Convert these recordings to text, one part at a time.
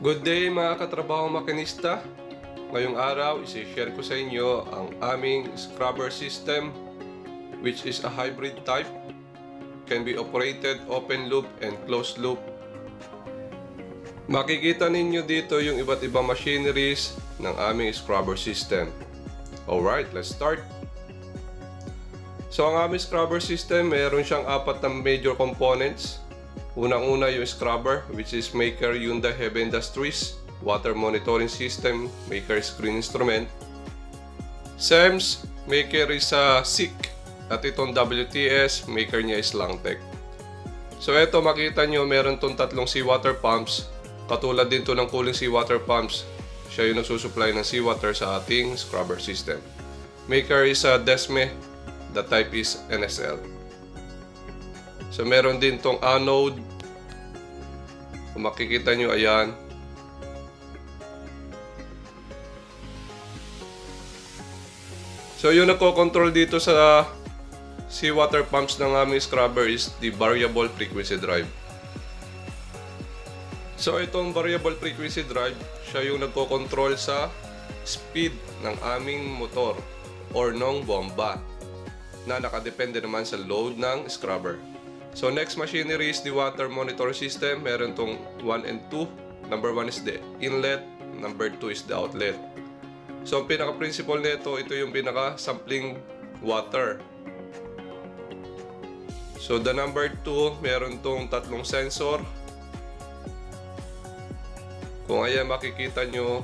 Good day mga katrabaho makinista. Ngayong araw, isi-share ko sa inyo ang aming scrubber system which is a hybrid type. Can be operated open loop and closed loop. Makikita ninyo dito yung iba't ibang machineries ng aming scrubber system. Alright, let's start. So ang aming scrubber system, meron siyang apat na major components. Unang-una yung scrubber, which is maker Hyundai Heavy Industries, water monitoring system, maker Green Instrument. SEMS, maker is SICK, at itong WTS, maker niya is Langtech. So ito makita nyo, meron tong tatlong seawater pumps, katulad din to ng cooling seawater pumps. Siya yung nagsusupply ng seawater sa ating scrubber system. Maker is Desme, the type is NSL. So meron din tong anode. Kung makikita nyo, ayan. So yung nagko-control dito sa seawater pumps ng aming scrubber is the variable frequency drive. So itong variable frequency drive, siya yung nagko-control sa speed ng aming motor or ng bomba na nakadepende naman sa load ng scrubber. So next machinery is the water monitor system. Meron tong 1 and 2. Number 1 is the inlet, number 2 is the outlet. So ang pinaka-principle nito, ito yung pinaka-sampling water. So the number 2, meron tong tatlong sensor. Kung ayan makikita nyo,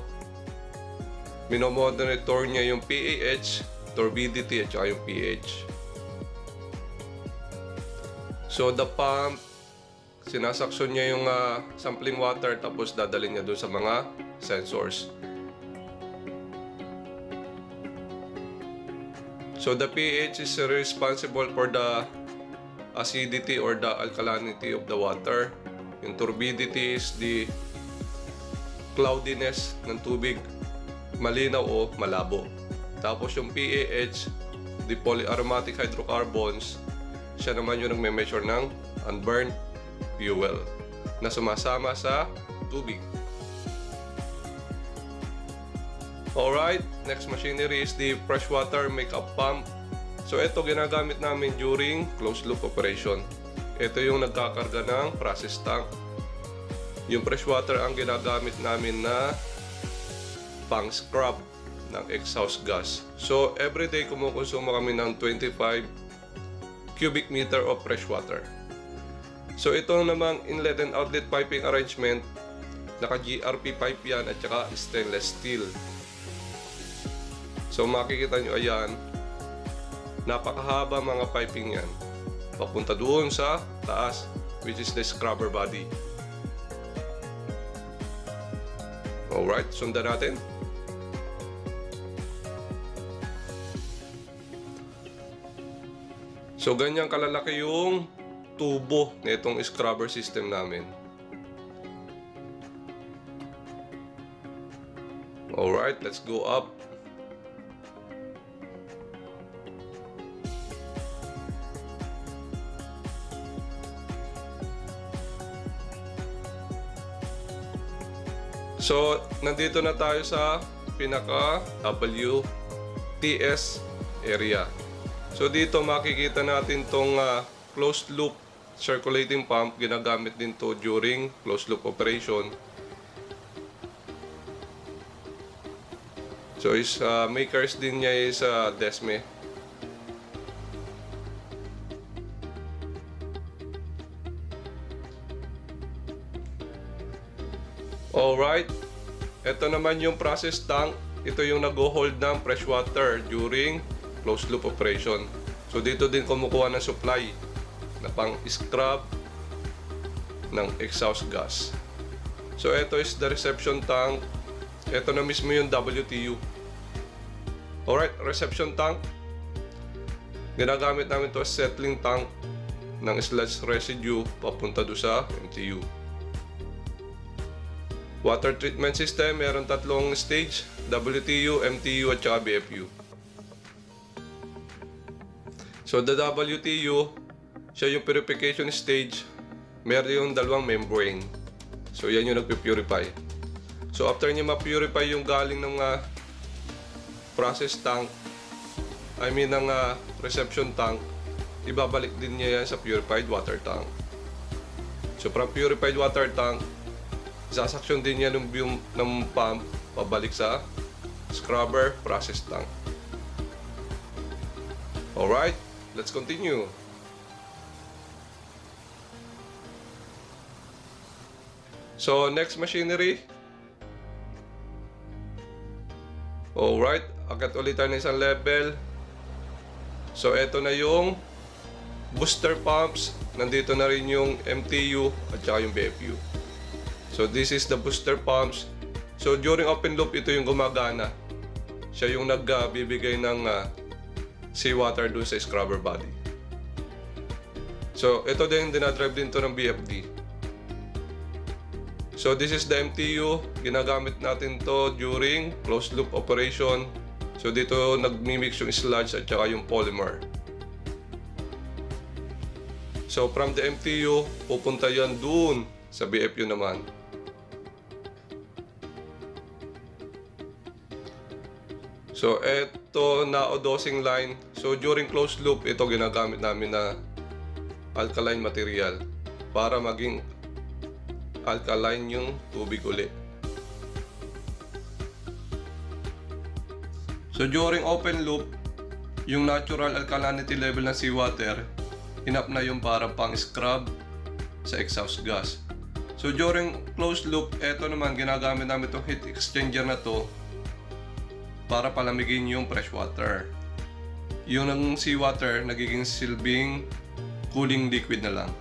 minomonitor niya yung pH, turbidity at saka yung pH. So the pump, sinasaksyon niya yung sampling water tapos dadalhin niya doon sa mga sensors. So the pH is responsible for the acidity or the alkalinity of the water. Yung turbidity is the cloudiness ng tubig, malinaw o malabo. Tapos yung PAH, the polyaromatic hydrocarbons, siya naman yung nagme-measure ng unburned fuel na sumasama sa tubig. Alright, next machinery is the freshwater makeup pump. So ito ginagamit namin during closed loop operation. Ito yung nagkakarga ng process tank. Yung freshwater ang ginagamit namin na pang scrub ng exhaust gas. So everyday kumukonsumo kami ng 25 cubic meter of fresh water. So ito namang inlet and outlet piping arrangement, naka GRP pipe yan at saka stainless steel. So makikita nyo ayan, napakahaba mga piping yan, papunta doon sa taas, which is the scrubber body. Alright, sundan natin. So ganyan kalalaki yung tubo nitong scrubber system namin. Alright, let's go up. So nandito na tayo sa pinaka WTS area. So dito makikita natin tong closed loop circulating pump, ginagamit din to during closed loop operation. So is makers din niya is Desme. Alright, ito naman yung process tank. Ito yung nag-hold ng fresh water during closed loop operation. So dito din kumukuha ng supply na pang scrub ng exhaust gas. So ito is the reception tank. Ito na mismo yung WTU. Alright, reception tank, ginagamit namin to as settling tank ng sludge residue papunta do sa MTU. Water treatment system, meron tatlong stage, WTU, MTU at saka BFU. So the WTU, siya yung purification stage. Meron yung dalawang membrane. So yan yung nagpipurify. So after niya ma-purify yung galing ng process tank, ng reception tank, ibabalik din niya yan sa purified water tank. So from purified water tank, sasaksyon din niya ng pump pabalik sa scrubber process tank. Alright, let's continue. So next machinery. Alright, akyat ulit tayo ng isang level. So eto na yung booster pumps. Nandito na rin yung MTU at saka yung BFU. So this is the booster pumps. So during open loop, ito yung gumagana. Siya yung nagbibigay ng seawater dun sa scrubber body. So ito din, dinadrive din to ng BFD. So this is the MTU. Ginagamit natin to during closed loop operation. So dito nagmimix yung sludge at saka yung polymer. So from the MTU, pupunta yan dun sa BFU naman. So eto na dosing line. So during closed loop, ito ginagamit namin na alkaline material para maging alkaline yung tubig uli. So during open loop, yung natural alkalinity level ng seawater, enough na yung para pang scrub sa exhaust gas. So during closed loop, eto naman ginagamit namin itong heat exchanger na to para palamigin yung fresh water. Yung ng seawater nagiging silbing cooling liquid na lang.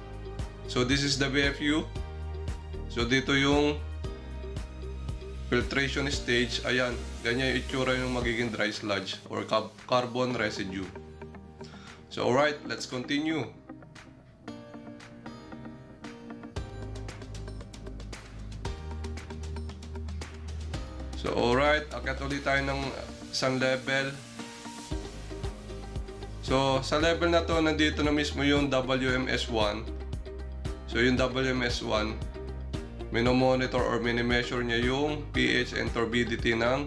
So this is the BFU. So dito yung filtration stage. Ayan, ganyan yung itsura yung magiging dry sludge or carbon residue. So alright, let's continue. So alright, akyat ulit tayo ng isang level. So sa level na to, nandito na mismo yung WMS1. So yung WMS1, minomonitor or minimeasure niya yung pH and turbidity ng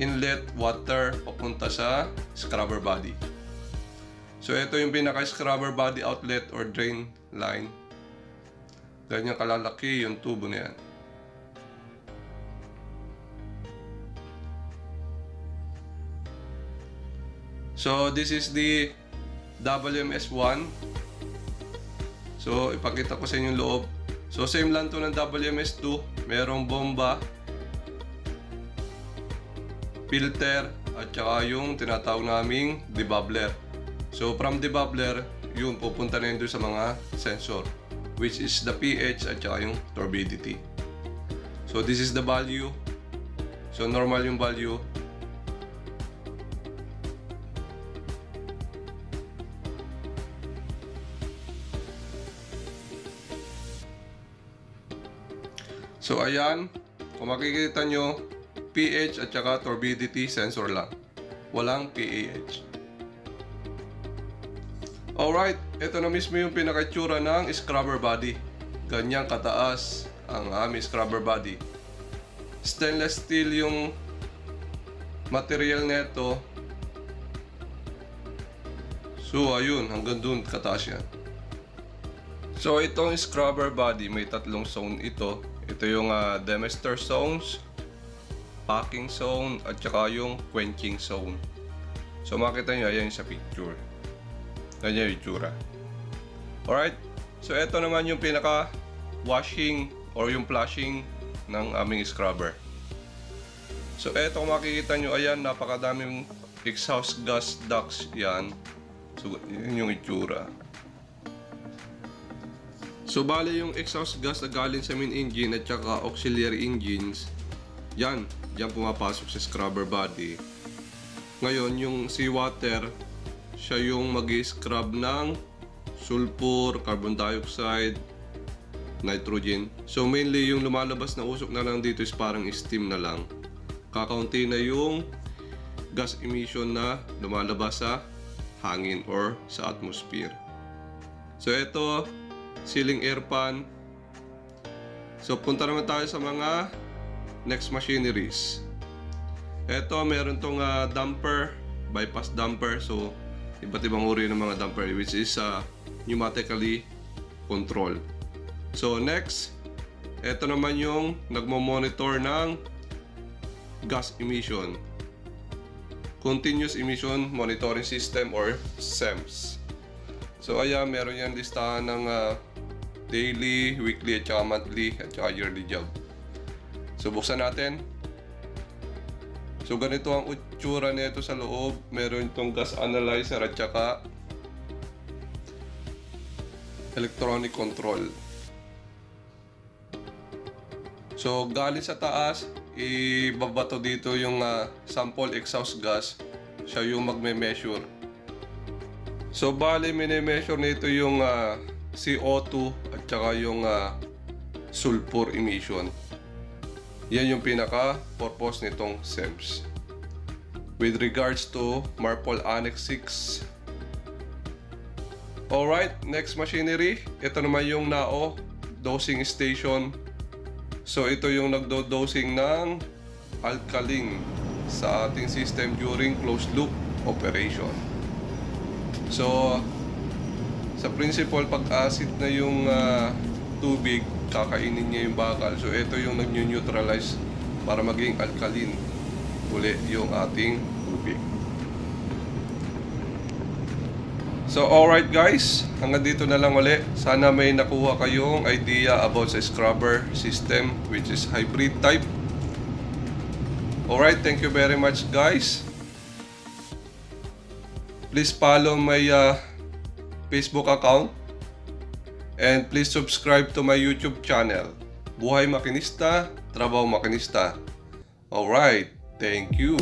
inlet water papunta sa scrubber body. So ito yung pinaka-scrubber body outlet or drain line. Ganyan kalalaki yung tubo na yan. So this is the WMS1. So ipakita ko sa inyo yung loob. So same lang to ng WMS2. Merong bomba, filter, at saka yung tinatawag naming debubbler. So from debubbler, yung pupunta na yun doon sa mga sensor, which is the pH at saka yung turbidity. So this is the value. So normal yung value. So ayan, kung makikita nyo, pH at saka turbidity sensor lang. Walang PAH. Alright, ito na mismo yung pinakaitsura ng scrubber body. Ganyang kataas ang aming scrubber body. Stainless steel yung material nito. So ayun, hanggang dun kataas yan. So itong scrubber body, may tatlong zone ito. Ito yung demister zones, packing zone, at saka yung quenching zone. So makita nyo, ayan sa picture. Ganyan yung itsura. Alright, so ito naman yung pinaka washing or yung flushing ng aming scrubber. So ito kung makikita nyo, ayan, napakadaming exhaust gas ducts yan. So yun yung itsura. So bale yung exhaust gas na galing sa main engine at saka auxiliary engines, yan pumapasok sa scrubber body. Ngayon yung seawater, siya yung mag-scrub ng sulfur, carbon dioxide, nitrogen. So mainly yung lumalabas na usok na lang dito is parang steam na lang. Kakaunti na yung gas emission na lumalabas sa hangin or sa atmosphere. So ito, ceiling air fan. So punta naman tayo sa mga next machineries. Ito, meron tong damper, bypass damper. So, iba't ibang uri ng mga damper, which is pneumatically controlled. So, next, ito naman yung nagmo-monitor ng gas emission. Continuous Emission Monitoring System or CEMS. So, ayan, meron yan listahan ng daily, weekly, at saka monthly, at saka yearly job. So, buksan natin. So, ganito ang itsura nito sa loob. Meron itong gas analyzer at saka electronic control. So, galing sa taas, ibabato dito yung sample exhaust gas. Siya yung magme-measure. So, bali, mini-measure nito yung CO2 at saka yung sulfur emission. Yan yung pinaka-purpose nitong CEMS. With regards to MARPOL Annex 6. Alright, next machinery. Ito naman yung NAO dosing station. So, ito yung nagdo-dosing ng alkaline sa ating system during closed loop operation. So, sa principle, pag acid na yung tubig, kakainin niya yung bakal. So, ito yung nag-neutralize para maging alkaline uli yung ating tubig. So, alright guys, hanggang dito na lang uli. Sana may nakuha kayong idea about sa scrubber system, which is hybrid type. Alright, thank you very much guys. Please follow my Facebook account. And please subscribe to my YouTube channel. Buhay Makinista, Trabaho Makinista. Alright, thank you.